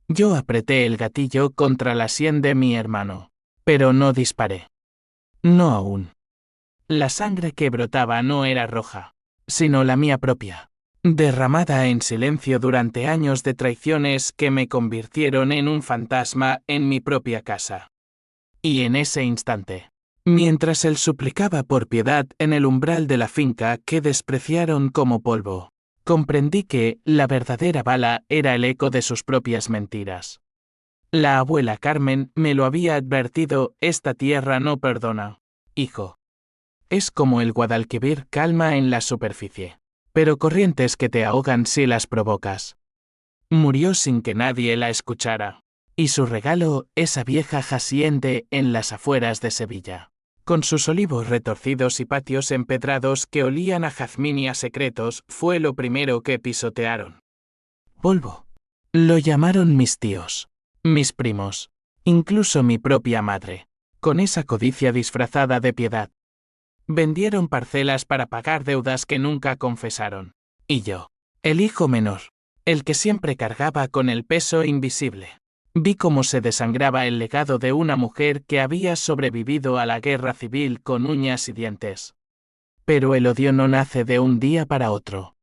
Yo apreté el gatillo contra la sien de mi hermano, pero no disparé. No aún. La sangre que brotaba no era roja, sino la mía propia, derramada en silencio durante años de traiciones que me convirtieron en un fantasma en mi propia casa. Y en ese instante, mientras él suplicaba por piedad en el umbral de la finca que despreciaron como polvo, comprendí que la verdadera bala era el eco de sus propias mentiras. La abuela Carmen me lo había advertido: esta tierra no perdona, hijo. Es como el Guadalquivir, calma en la superficie, pero corrientes que te ahogan si las provocas. Murió sin que nadie la escuchara, y su regalo, esa vieja hacienda en las afueras de Sevilla, con sus olivos retorcidos y patios empedrados que olían a jazmín y a secretos, fue lo primero que pisotearon. Polvo. Lo llamaron mis tíos, mis primos, incluso mi propia madre, con esa codicia disfrazada de piedad. Vendieron parcelas para pagar deudas que nunca confesaron. Y yo, el hijo menor, el que siempre cargaba con el peso invisible, vi cómo se desangraba el legado de una mujer que había sobrevivido a la guerra civil con uñas y dientes. Pero el odio no nace de un día para otro.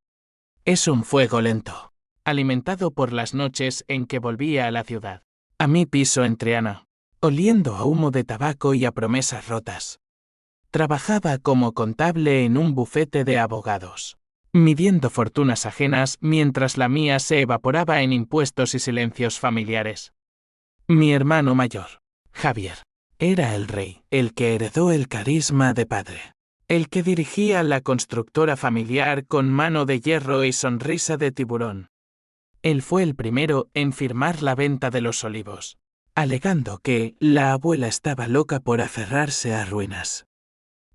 Es un fuego lento, alimentado por las noches en que volvía a la ciudad, a mi piso en Triana, oliendo a humo de tabaco y a promesas rotas. Trabajaba como contable en un bufete de abogados, midiendo fortunas ajenas mientras la mía se evaporaba en impuestos y silencios familiares. Mi hermano mayor, Javier, era el rey, el que heredó el carisma de padre, el que dirigía la constructora familiar con mano de hierro y sonrisa de tiburón. Él fue el primero en firmar la venta de los olivos, alegando que la abuela estaba loca por aferrarse a ruinas.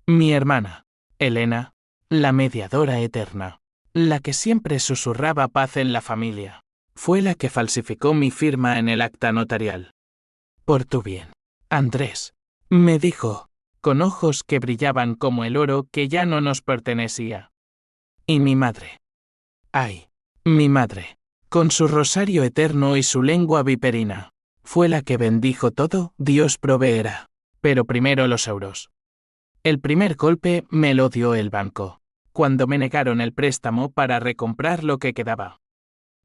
Mi hermana, Elena, la mediadora eterna, la que siempre susurraba paz en la familia, fue la que falsificó mi firma en el acta notarial. Por tu bien, Andrés, me dijo, con ojos que brillaban como el oro que ya no nos pertenecía. Y mi madre. Ay, mi madre, con su rosario eterno y su lengua viperina, fue la que bendijo todo: Dios proveerá, pero primero los euros. El primer golpe me lo dio el banco, cuando me negaron el préstamo para recomprar lo que quedaba.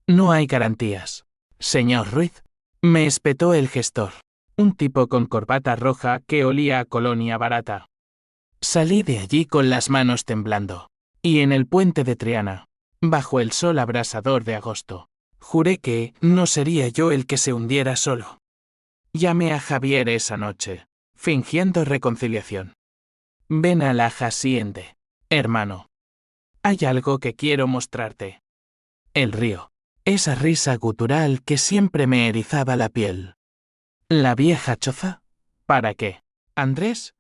No hay garantías, señor Ruiz, me espetó el gestor, un tipo con corbata roja que olía a colonia barata. Salí de allí con las manos temblando, y en el puente de Triana, bajo el sol abrasador de agosto, juré que no sería yo el que se hundiera solo. Llamé a Javier esa noche, fingiendo reconciliación. Ven a la hacienda, hermano. Hay algo que quiero mostrarte. El río. Esa risa gutural que siempre me erizaba la piel. La vieja choza. ¿Para qué, Andrés?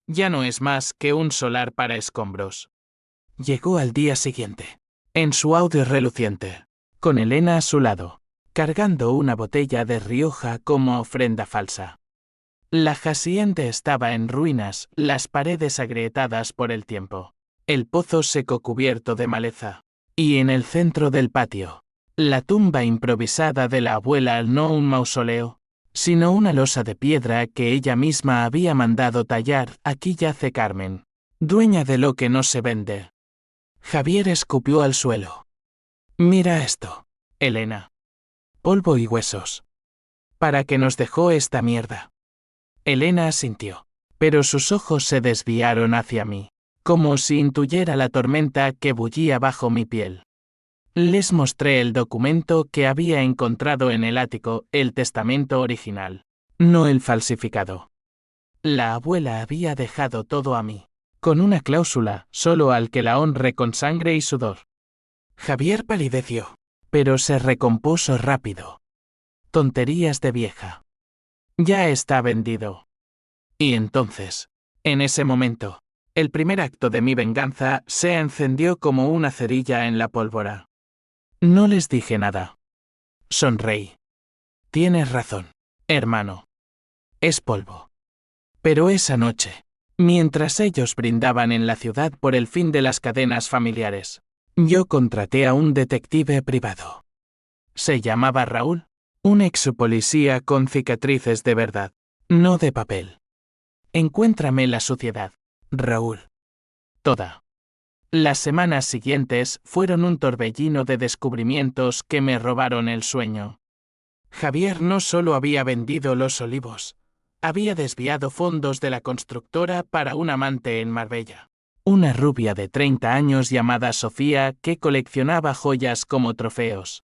Ya no es más que un solar para escombros. Llegó al día siguiente, en su Audi reluciente, con Elena a su lado, cargando una botella de Rioja como ofrenda falsa. La hacienda estaba en ruinas, las paredes agrietadas por el tiempo, el pozo seco cubierto de maleza, y en el centro del patio, la tumba improvisada de la abuela, no un mausoleo, sino una losa de piedra que ella misma había mandado tallar. Aquí yace Carmen, dueña de lo que no se vende. Javier escupió al suelo. Mira esto, Elena. Polvo y huesos. ¿Para qué nos dejó esta mierda? Elena asintió, pero sus ojos se desviaron hacia mí, como si intuyera la tormenta que bullía bajo mi piel. Les mostré el documento que había encontrado en el ático, el testamento original, no el falsificado. La abuela había dejado todo a mí, con una cláusula: solo al que la honre con sangre y sudor. Javier palideció, pero se recompuso rápido. Tonterías de vieja. Ya está vendido. Y entonces, en ese momento, el primer acto de mi venganza se encendió como una cerilla en la pólvora. No les dije nada. Sonreí. Tienes razón, hermano. Es polvo. Pero esa noche, mientras ellos brindaban en la ciudad por el fin de las cadenas familiares, yo contraté a un detective privado. Se llamaba Raúl, Un exopolicía con cicatrices de verdad, no de papel. Encuéntrame la suciedad, Raúl. Toda. Las semanas siguientes fueron un torbellino de descubrimientos que me robaron el sueño. Javier no solo había vendido los olivos, había desviado fondos de la constructora para un amante en Marbella. Una rubia de 30 años llamada Sofía que coleccionaba joyas como trofeos.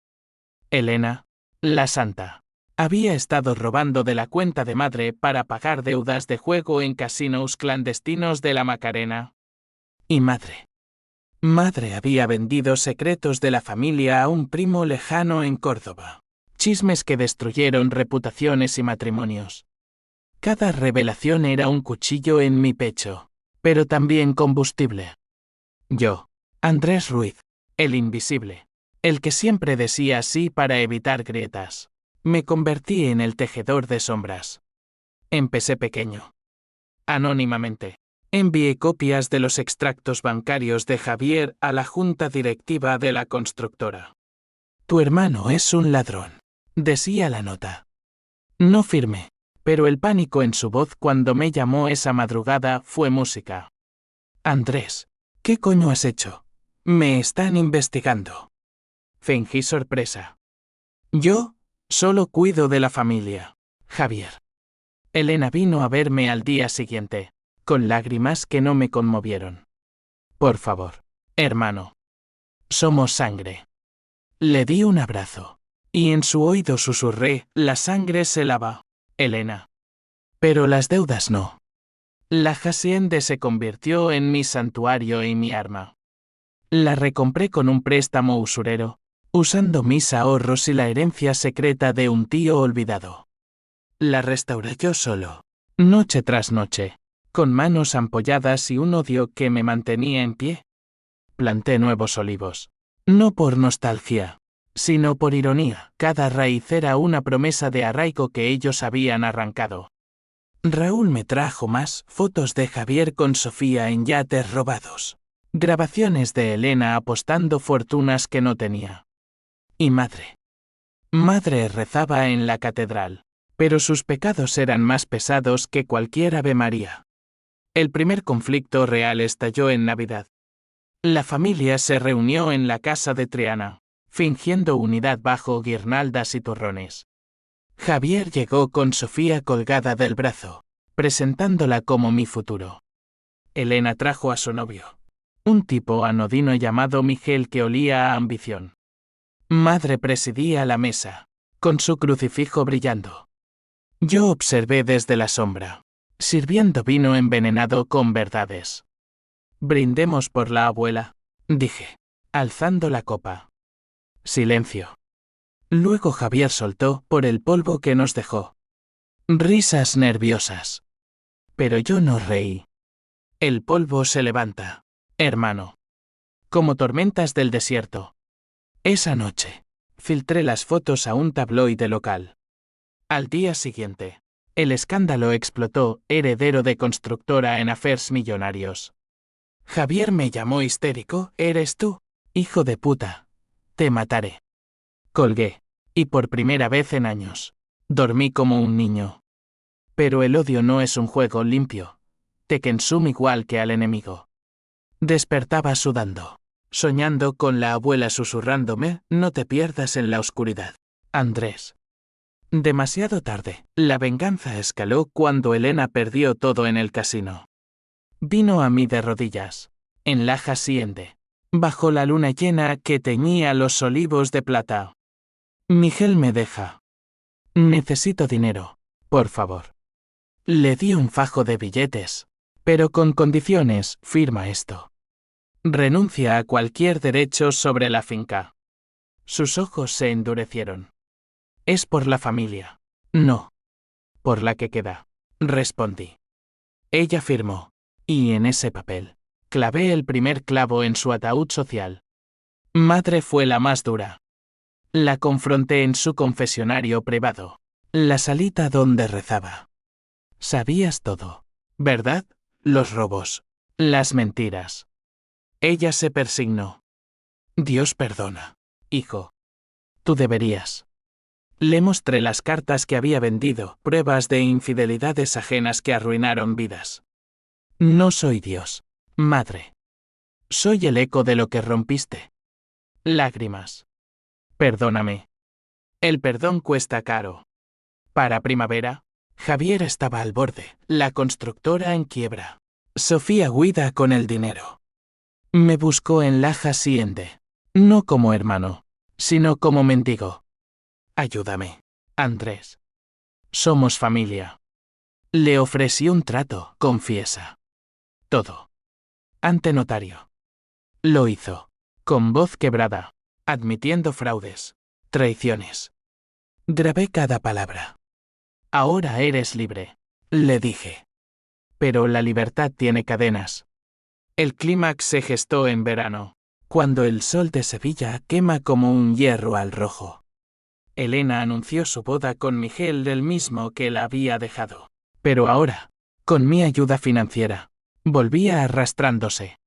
Elena, la santa, había estado robando de la cuenta de madre para pagar deudas de juego en casinos clandestinos de la Macarena. Y madre. Madre había vendido secretos de la familia a un primo lejano en Córdoba. Chismes que destruyeron reputaciones y matrimonios. Cada revelación era un cuchillo en mi pecho, pero también combustible. Yo, Andrés Ruiz, el invisible, el que siempre decía sí para evitar grietas, me convertí en el tejedor de sombras. Empecé pequeño. Anónimamente. Envié copias de los extractos bancarios de Javier a la junta directiva de la constructora. Tu hermano es un ladrón, decía la nota. No firmé, pero el pánico en su voz cuando me llamó esa madrugada fue música. Andrés, ¿qué coño has hecho? Me están investigando. Fingí sorpresa. Yo, solo cuido de la familia, Javier. Elena vino a verme al día siguiente, con lágrimas que no me conmovieron. Por favor, hermano. Somos sangre. Le di un abrazo, y en su oído susurré, la sangre se lava, Elena. Pero las deudas no. La hacienda se convirtió en mi santuario y mi arma. La recompré con un préstamo usurero, usando mis ahorros y la herencia secreta de un tío olvidado. La restauré yo solo, noche tras noche, con manos ampolladas y un odio que me mantenía en pie. Planté nuevos olivos. No por nostalgia, sino por ironía. Cada raíz era una promesa de arraigo que ellos habían arrancado. Raúl me trajo más fotos de Javier con Sofía en yates robados. Grabaciones de Elena apostando fortunas que no tenía. Y madre. Madre rezaba en la catedral, pero sus pecados eran más pesados que cualquier Ave María. El primer conflicto real estalló en Navidad. La familia se reunió en la casa de Triana, fingiendo unidad bajo guirnaldas y turrones. Javier llegó con Sofía colgada del brazo, presentándola como mi futuro. Elena trajo a su novio, un tipo anodino llamado Miguel que olía a ambición. Madre presidía la mesa, con su crucifijo brillando. Yo observé desde la sombra, sirviendo vino envenenado con verdades. Brindemos por la abuela, dije, alzando la copa. Silencio. Luego Javier soltó por el polvo que nos dejó. Risas nerviosas. Pero yo no reí. El polvo se levanta, hermano. Como tormentas del desierto. Esa noche, filtré las fotos a un tabloide local. Al día siguiente, el escándalo explotó, heredero de constructora en affairs millonarios. Javier me llamó histérico, ¿eres tú? Hijo de puta. Te mataré. Colgué, y por primera vez en años, dormí como un niño. Pero el odio no es un juego limpio. Te consume igual que al enemigo. Despertaba sudando, soñando con la abuela susurrándome, no te pierdas en la oscuridad, Andrés. Demasiado tarde, la venganza escaló cuando Elena perdió todo en el casino. Vino a mí de rodillas, en la hacienda, bajo la luna llena que teñía los olivos de plata. Miguel me deja. Necesito dinero, por favor. Le di un fajo de billetes, pero con condiciones, firma esto. Renuncia a cualquier derecho sobre la finca. Sus ojos se endurecieron. Es por la familia. No. Por la que queda, respondí. Ella firmó, y en ese papel, clavé el primer clavo en su ataúd social. Madre fue la más dura. La confronté en su confesionario privado, la salita donde rezaba. Sabías todo, ¿verdad? Los robos, las mentiras. Ella se persignó. Dios perdona, hijo. Tú deberías. Le mostré las cartas que había vendido, pruebas de infidelidades ajenas que arruinaron vidas. No soy Dios, madre. Soy el eco de lo que rompiste. Lágrimas. Perdóname. El perdón cuesta caro. Para primavera, Javier estaba al borde, la constructora en quiebra. Sofía huida con el dinero. Me buscó en la hacienda. No como hermano, sino como mendigo. Ayúdame, Andrés. Somos familia. Le ofrecí un trato, confiesa. Todo. Ante notario. Lo hizo. Con voz quebrada, admitiendo fraudes, traiciones. Grabé cada palabra. Ahora eres libre, le dije. Pero la libertad tiene cadenas. El clímax se gestó en verano, cuando el sol de Sevilla quema como un hierro al rojo. Elena anunció su boda con Miguel, del mismo que la había dejado. Pero ahora, con mi ayuda financiera, volvía arrastrándose.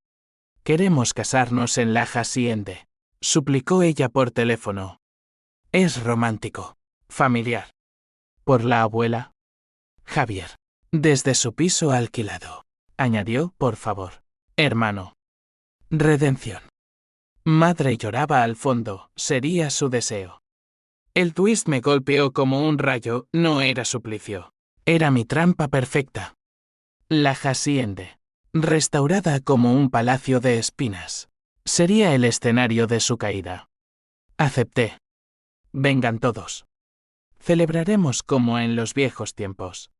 Queremos casarnos en la hacienda, suplicó ella por teléfono. Es romántico, familiar. Por la abuela. Javier. Desde su piso alquilado. Añadió, por favor. Hermano. Redención. Madre lloraba al fondo, sería su deseo. El twist me golpeó como un rayo, no era suplicio. Era mi trampa perfecta. La hacienda, restaurada como un palacio de espinas, sería el escenario de su caída. Acepté. Vengan todos. Celebraremos como en los viejos tiempos.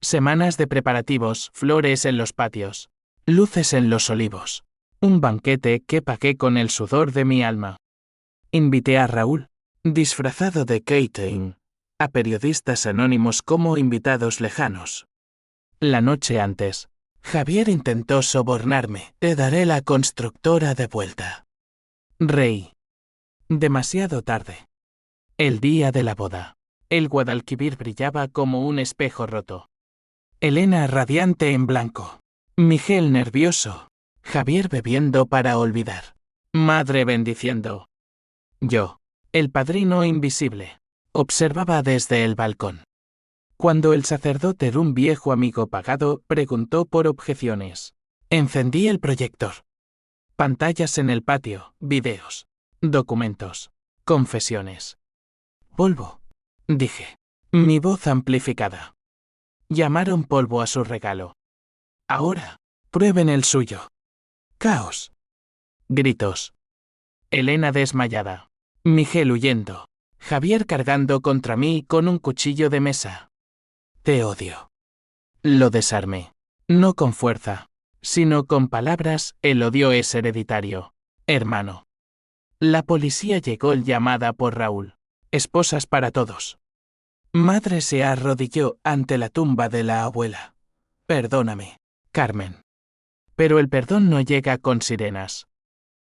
Semanas de preparativos, flores en los patios, luces en los olivos. Un banquete que pagué con el sudor de mi alma. Invité a Raúl, disfrazado de catering, a periodistas anónimos como invitados lejanos. La noche antes, Javier intentó sobornarme. Te daré la constructora de vuelta. Reí. Demasiado tarde. El día de la boda. El Guadalquivir brillaba como un espejo roto. Elena radiante en blanco. Miguel nervioso. Javier bebiendo para olvidar. Madre bendiciendo. Yo, el padrino invisible, observaba desde el balcón. Cuando el sacerdote, un viejo amigo pagado, preguntó por objeciones, encendí el proyector. Pantallas en el patio, videos, documentos, confesiones. Polvo, dije. Mi voz amplificada. Llamaron polvo a su regalo. Ahora, prueben el suyo. Caos. Gritos. Elena desmayada. Miguel huyendo. Javier cargando contra mí con un cuchillo de mesa. Te odio. Lo desarmé. No con fuerza, sino con palabras. El odio es hereditario. Hermano. La policía llegó llamada por Raúl. Esposas para todos. Madre se arrodilló ante la tumba de la abuela. Perdóname, Carmen. Pero el perdón no llega con sirenas.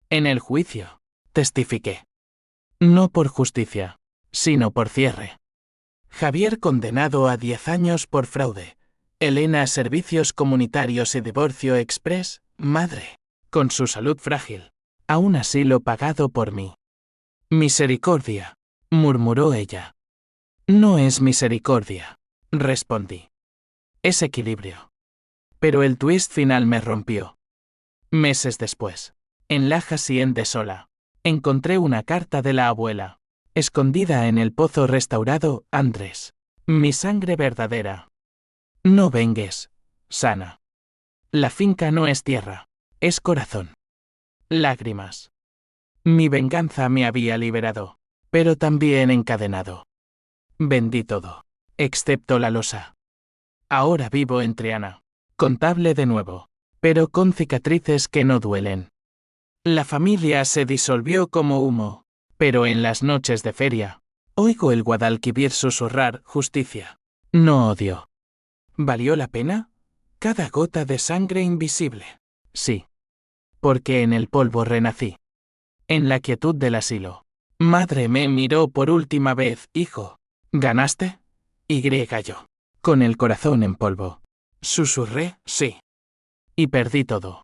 En el juicio, testifiqué. No por justicia, sino por cierre. Javier condenado a 10 años por fraude. Elena a servicios comunitarios y divorcio express. Madre, con su salud frágil. Aún así lo pagado por mí. Misericordia, murmuró ella. No es misericordia, respondí. Es equilibrio. Pero el twist final me rompió. Meses después, en la hacienda sola, encontré una carta de la abuela, escondida en el pozo restaurado. Andrés, mi sangre verdadera. No vengues, sana. La finca no es tierra, es corazón. Lágrimas. Mi venganza me había liberado, pero también encadenado. Vendí todo, excepto la losa. Ahora vivo en Triana, contable de nuevo, pero con cicatrices que no duelen. La familia se disolvió como humo, pero en las noches de feria, oigo el Guadalquivir susurrar justicia, no odio. ¿Valió la pena? Cada gota de sangre invisible. Sí. Porque en el polvo renací. En la quietud del asilo. Madre me miró por última vez. Hijo, ¿ganaste? Y yo. Con el corazón en polvo. Susurré, sí. Y perdí todo.